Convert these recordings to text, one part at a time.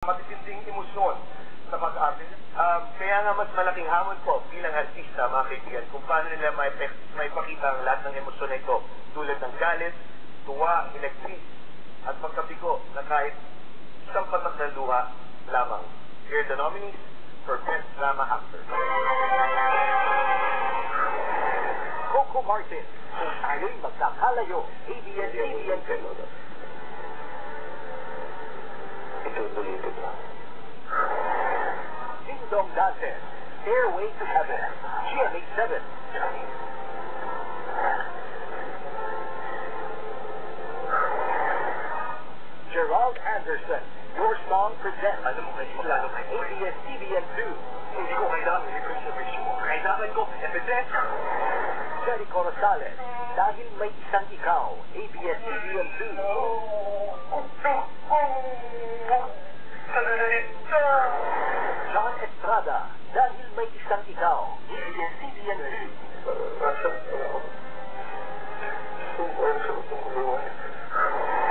matitinding emosyon sa pag-arte. Kaya nga mas malaking hamon po bilang artista, mga kaibigan, kung paano nila may pakita ang lahat ng emosyon na ito, tulad ng galit, tuwa, electric, at pagkabigo na kahit isang patak ng luha lamang. Here are the nominees for Best Drama Actor. Coco Martin, kung tayo'y magkakalayo, ABS-CBN Canada. Itutuloy ito ba? Ding Dong Dantes, Stairway to Heaven, GMA7. Gerald Anderson, Your Song Presents, ABS-CBN 2. Hindi ko kailangan i-preservation mo. Kailangan ko evidence. Jericho Rosales, Dahil May Isang Ikaw, ABS-CBN 2. John Estrada, Dahil May Isang Ikaw, ABS-CBN 2.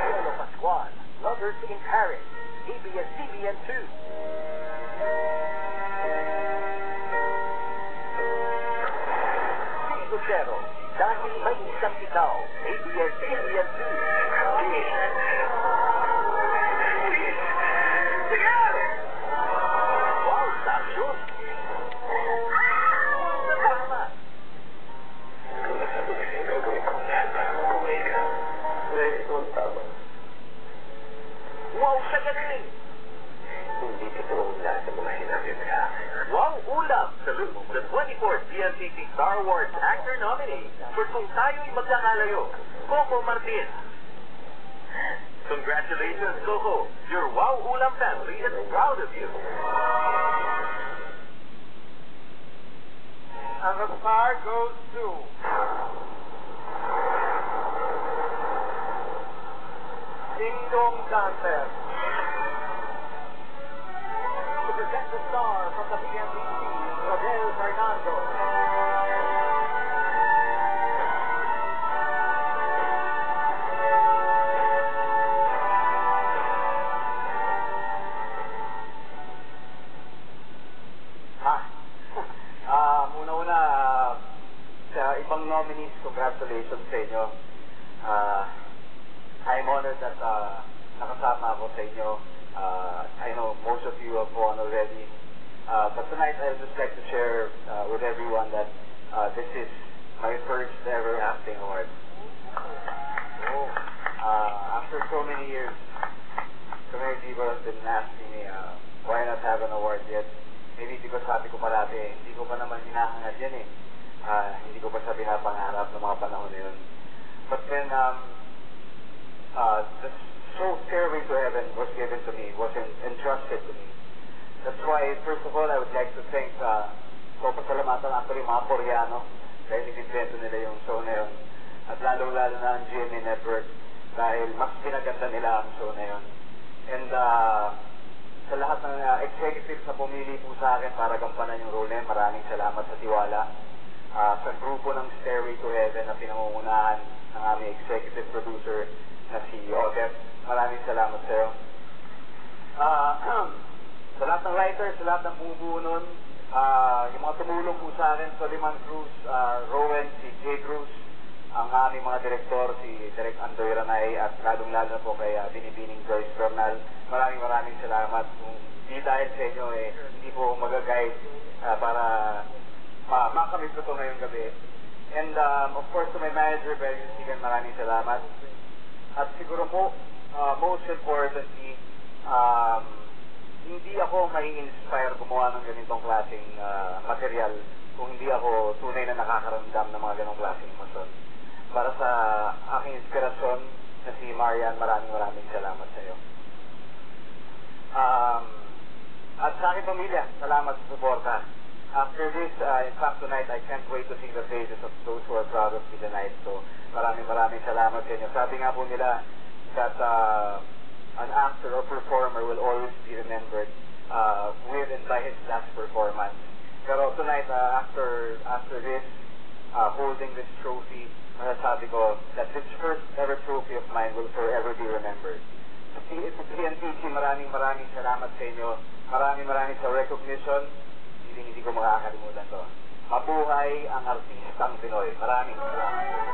Cielo Pascual, Lovers in Paris, ABS-CBN 2. Steve Lucero, Dahil May Isang Ikaw, ABS-CBN 2. Wow, Sasyon! Tama! Wow, sa galing! Hindi totoo lahat ng mga sinabi mo. Wow, Ulam! Salute the 24th BNCC Star Wars Actor Nominee for Kung Tayo'y Magkakalayo, Coco Martin. Congratulations, Coco! Your Wow Ulam family is proud of you. And the star goes to... Ding Dong Dantes. To present the star from the BNCC, Rodel Fernando. Una-una, sa ibang nominees, congratulations sa inyo. I'm honored that nakasama ako sa inyo. I know most of you have won already. But tonight, I'd just like to share with everyone that this is my first ever acting award. After so many years, so many people have been asking me, why not have an award yet? Maybe because sabi ko parati, hindi ko pa naman hinahangad yan eh. Hindi ko pa siya pinapangarap ng mga panahon na yun. But then, the show Stairway to Heaven was given to me, was entrusted to me. That's why, first of all, I would like to thank, pasalamatan actually mga Koreano, dahil nag-invento nila yung show na yun. At lalong-lalo na ang GMA Network, dahil mas pinaganda nila ang show na yun. And, sa lahat ng executives na pumili po sa akin para gampanan yung role na yun, maraming salamat sa tiwala. Sa grupo ng Stairway to Heaven na pinangungunahan ng aming executive producer na si Odette, maraming salamat sa iyo. Sa lahat ng writers, sa lahat ng bumubuo nun, yung mga tumulong po sa akin, Soliman Cruz, Rowan, si Jay Cruz, ang aming mga direktor, si Direk Andoy Ranay, at lalong-lalo na po kay Binibining Joyce Bernal. Maraming salamat. Kung di dahil sa inyo, hindi po mag-guide para makamit ko ito ngayong gabi. And of course, to my manager, Barry Sigan, maraming salamat. At siguro po, most importantly, hindi ako may inspire gumawa ng ganitong klaseng material kung hindi ako tunay na nakakaramdam ng mga ganong klaseng emosyon. Para sa aking inspirasyon na si Marian, maraming salamat sa iyo. At sa aking pamilya, salamat sa suporta. After this, in fact tonight, I can't wait to see the faces of those who are proud of me tonight. So maraming salamat sa inyo. Sabi nga po nila that an actor or performer will always be remembered with and by his last performance. Pero tonight, after this, holding this trophy, masasabi ko that this first ever trophy of mine will forever be remembered. Sa PNPC, maraming salamat sa inyo. Maraming sa recognition. Hindi ko makakalimutan to. Mabuhay ang artistang Pinoy. Maraming salamat.